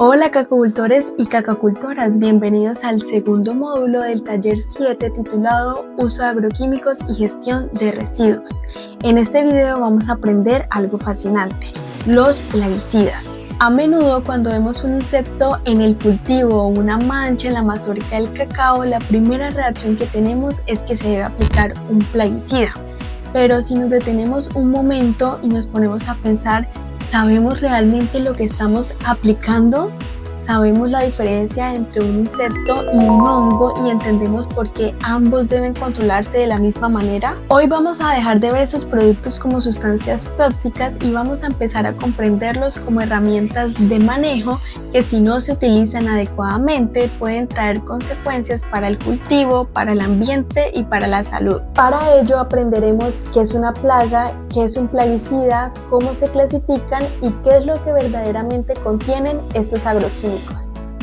Hola cacacultores y cacacultoras, bienvenidos al segundo módulo del taller 7 titulado Uso de agroquímicos y gestión de residuos. En este video vamos a aprender algo fascinante, los plaguicidas. A menudo cuando vemos un insecto en el cultivo o una mancha en la mazorca del cacao, la primera reacción que tenemos es que se debe aplicar un plaguicida. Pero si nos detenemos un momento y nos ponemos a pensar, ¿sabemos realmente lo que estamos aplicando? ¿Sabemos la diferencia entre un insecto y un hongo y entendemos por qué ambos deben controlarse de la misma manera? Hoy vamos a dejar de ver esos productos como sustancias tóxicas y vamos a empezar a comprenderlos como herramientas de manejo que si no se utilizan adecuadamente pueden traer consecuencias para el cultivo, para el ambiente y para la salud. Para ello aprenderemos qué es una plaga, qué es un plaguicida, cómo se clasifican y qué es lo que verdaderamente contienen estos agroquímicos.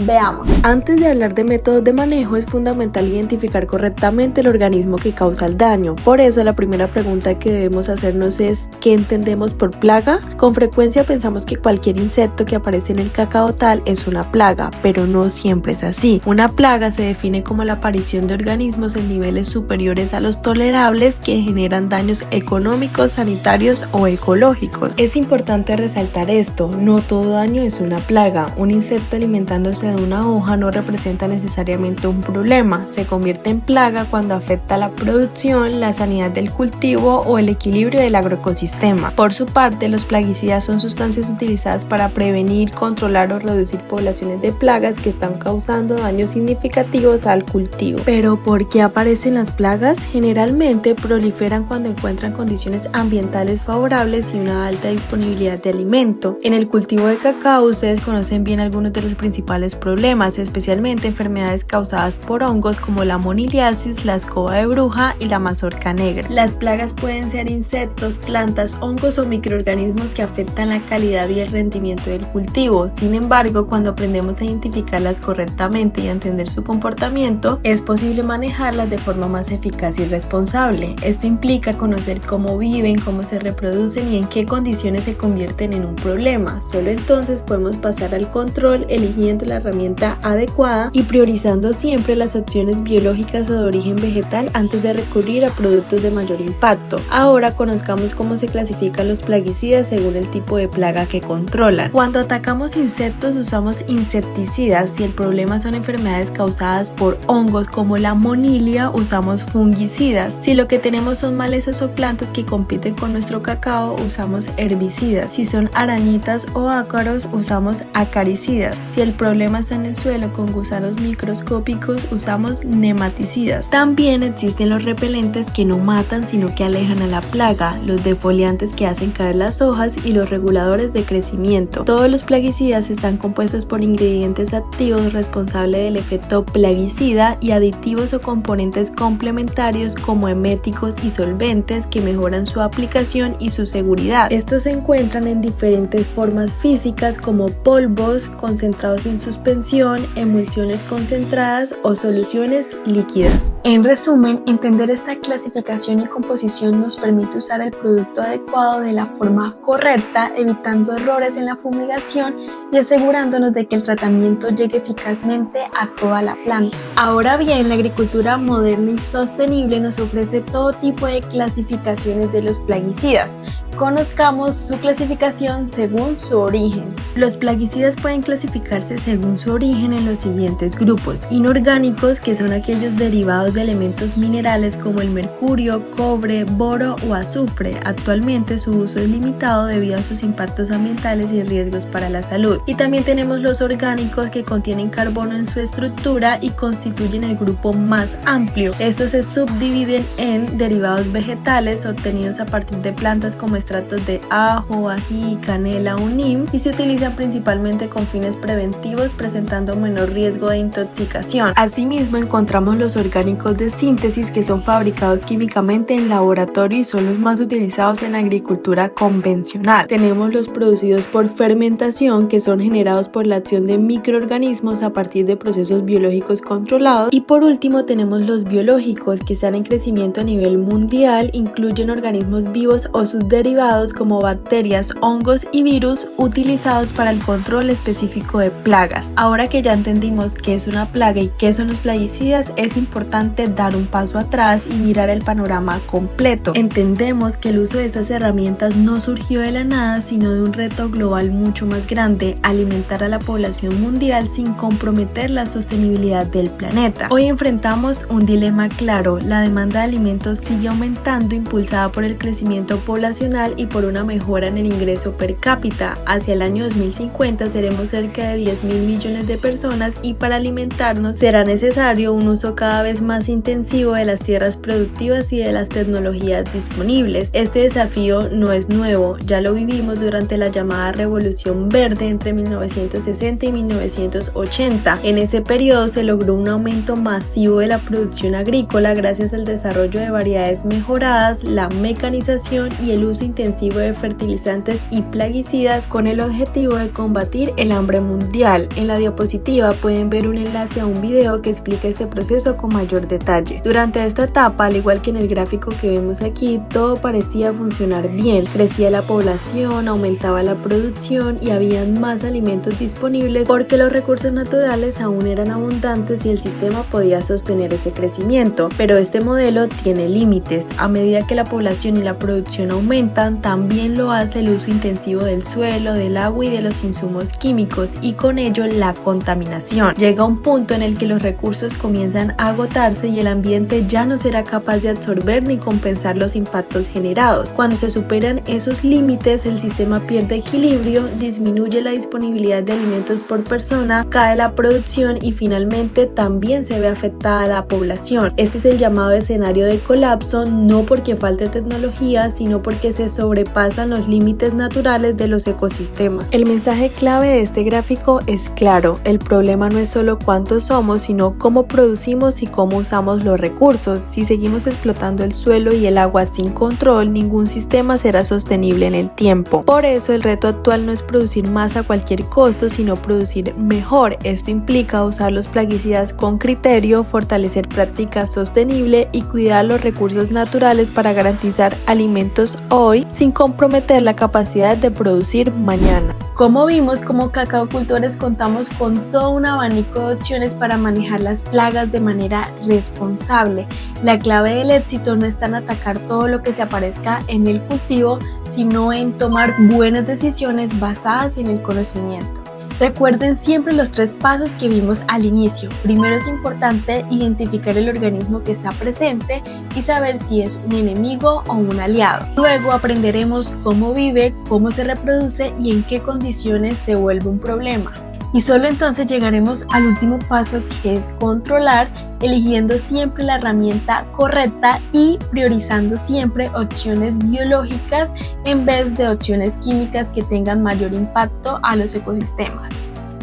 Veamos. Antes de hablar de métodos de manejo es fundamental identificar correctamente el organismo que causa el daño. Por eso la primera pregunta que debemos hacernos es ¿qué entendemos por plaga? Con frecuencia pensamos que cualquier insecto que aparece en el cacao tal es una plaga, pero no siempre es así. Una plaga se define como la aparición de organismos en niveles superiores a los tolerables que generan daños económicos, sanitarios o ecológicos. Es importante resaltar esto, no todo daño es una plaga. Un insecto alimentándose de una hoja no representa necesariamente un problema, se convierte en plaga cuando afecta la producción, la sanidad del cultivo o el equilibrio del agroecosistema. Por su parte, los plaguicidas son sustancias utilizadas para prevenir, controlar o reducir poblaciones de plagas que están causando daños significativos al cultivo. Pero ¿por qué aparecen las plagas? Generalmente proliferan cuando encuentran condiciones ambientales favorables y una alta disponibilidad de alimento. En el cultivo de cacao ustedes conocen bien algunos de los principales problemas, especialmente enfermedades causadas por hongos como la moniliasis, la escoba de bruja y la mazorca negra. Las plagas pueden ser insectos, plantas, hongos o microorganismos que afectan la calidad y el rendimiento del cultivo. Sin embargo, cuando aprendemos a identificarlas correctamente y a entender su comportamiento, es posible manejarlas de forma más eficaz y responsable. Esto implica conocer cómo viven, cómo se reproducen y en qué condiciones se convierten en un problema. Solo entonces podemos pasar al control eligiendo la herramienta adecuada y priorizando siempre las opciones biológicas o de origen vegetal antes de recurrir a productos de mayor impacto. Ahora conozcamos cómo se clasifican los plaguicidas según el tipo de plaga que controlan. Cuando atacamos insectos usamos insecticidas. Si el problema son enfermedades causadas por hongos como la monilia, usamos fungicidas. Si lo que tenemos son malezas o plantas que compiten con nuestro cacao, usamos herbicidas. Si son arañitas o ácaros, usamos acaricidas. Si el problema está en el suelo con gusanos microscópicos, usamos nematicidas. También existen los repelentes que no matan sino que alejan a la plaga, los defoliantes que hacen caer las hojas y los reguladores de crecimiento. Todos los plaguicidas están compuestos por ingredientes activos responsables del efecto plaguicida y aditivos o componentes complementarios como eméticos y solventes que mejoran su aplicación y su seguridad. Estos se encuentran en diferentes formas físicas como polvos, concentrados en suspensión, emulsiones concentradas o soluciones líquidas. En resumen, entender esta clasificación y composición nos permite usar el producto adecuado de la forma correcta, evitando errores en la fumigación y asegurándonos de que el tratamiento llegue eficazmente a toda la planta. Ahora bien, la agricultura moderna y sostenible nos ofrece todo tipo de clasificaciones de los plaguicidas. Conozcamos su clasificación según su origen. Los plaguicidas pueden clasificarse según su origen en los siguientes grupos: inorgánicos, que son aquellos derivados de elementos minerales como el mercurio, cobre, boro o azufre. Actualmente su uso es limitado debido a sus impactos ambientales y riesgos para la salud. Y también tenemos los orgánicos, que contienen carbono en su estructura y constituyen el grupo más amplio. Estos se subdividen en derivados vegetales obtenidos a partir de plantas como extractos de ajo, ají, canela o neem y se utilizan principalmente con fines preventivos, presentando menor riesgo de intoxicación. Asimismo, encontramos los orgánicos de síntesis, que son fabricados químicamente en laboratorio y son los más utilizados en la agricultura convencional. Tenemos los producidos por fermentación, que son generados por la acción de microorganismos a partir de procesos biológicos controlados. Y por último tenemos los biológicos, que están en crecimiento a nivel mundial, incluyen organismos vivos o sus derivados como bacterias, hongos y virus utilizados para el control específico de plagas. Ahora que ya entendimos qué es una plaga y qué son los plaguicidas, es importante dar un paso atrás y mirar el panorama completo. Entendemos que el uso de estas herramientas no surgió de la nada, sino de un reto global mucho más grande: alimentar a la población mundial sin comprometer la sostenibilidad del planeta. Hoy enfrentamos un dilema claro: la demanda de alimentos sigue aumentando, impulsada por el crecimiento poblacional y por una mejora en el ingreso per cápita. Hacia el año 2050 seremos cerca de 10.000 millones de personas y para alimentarnos será necesario un uso cada vez más intensivo de las tierras productivas y de las tecnologías disponibles. Este desafío no es nuevo, ya lo vivimos durante la llamada Revolución Verde entre 1960 y 1980. En ese periodo se logró un aumento masivo de la producción agrícola gracias al desarrollo de variedades mejoradas, la mecanización y el uso intensivo de fertilizantes y plaguicidas con el objetivo de combatir el hambre mundial. En la diapositiva pueden ver un enlace a un video que explica este proceso con mayor detalle. Durante esta etapa, al igual que en el gráfico que vemos aquí, todo parecía funcionar bien. Crecía la población, aumentaba la producción y habían más alimentos disponibles porque los recursos naturales aún eran abundantes y el sistema podía sostener ese crecimiento. Pero este modelo tiene límites. A medida que la población y la producción aumentan, también lo hace el uso intensivo del suelo, del agua y de los insumos químicos, y con ello la contaminación. Llega un punto en el que los recursos comienzan a agotarse y el ambiente ya no será capaz de absorber ni compensar los impactos generados. Cuando se superan esos límites, el sistema pierde equilibrio, disminuye la disponibilidad de alimentos por persona, cae la producción y finalmente también se ve afectada la población. Este es el llamado escenario de colapso, no porque falte tecnología, sino porque se sobrepasan los límites naturales de los ecosistemas. El mensaje clave de este gráfico es claro: el problema no es solo cuántos somos, sino cómo producimos y cómo usamos los recursos. Si seguimos explotando el suelo y el agua sin control, ningún sistema será sostenible en el tiempo. Por eso el reto actual no es producir más a cualquier costo, sino producir mejor. Esto implica usar los plaguicidas con criterio, fortalecer prácticas sostenibles y cuidar los recursos naturales para garantizar alimentos hoy sin comprometer la capacidad de producir mañana. Como vimos, como cacaocultores contamos con todo un abanico de opciones para manejar las plagas de manera responsable. La clave del éxito no está en atacar todo lo que se aparezca en el cultivo, sino en tomar buenas decisiones basadas en el conocimiento. Recuerden siempre los 3 pasos que vimos al inicio. Primero, es importante identificar el organismo que está presente y saber si es un enemigo o un aliado. Luego aprenderemos cómo vive, cómo se reproduce y en qué condiciones se vuelve un problema. Y solo entonces llegaremos al último paso, que es controlar, eligiendo siempre la herramienta correcta y priorizando siempre opciones biológicas en vez de opciones químicas que tengan mayor impacto a los ecosistemas.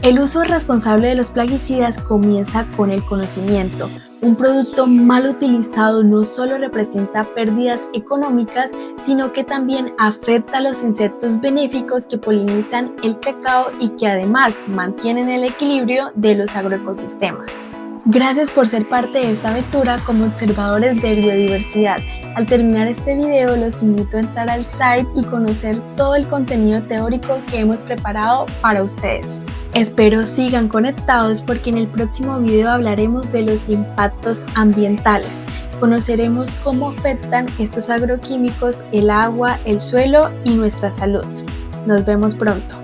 El uso responsable de los plaguicidas comienza con el conocimiento. Un producto mal utilizado no solo representa pérdidas económicas, sino que también afecta a los insectos benéficos que polinizan el cacao y que además mantienen el equilibrio de los agroecosistemas. Gracias por ser parte de esta aventura como observadores de biodiversidad. Al terminar este video los invito a entrar al site y conocer todo el contenido teórico que hemos preparado para ustedes. Espero sigan conectados porque en el próximo video hablaremos de los impactos ambientales. Conoceremos cómo afectan estos agroquímicos el agua, el suelo y nuestra salud. Nos vemos pronto.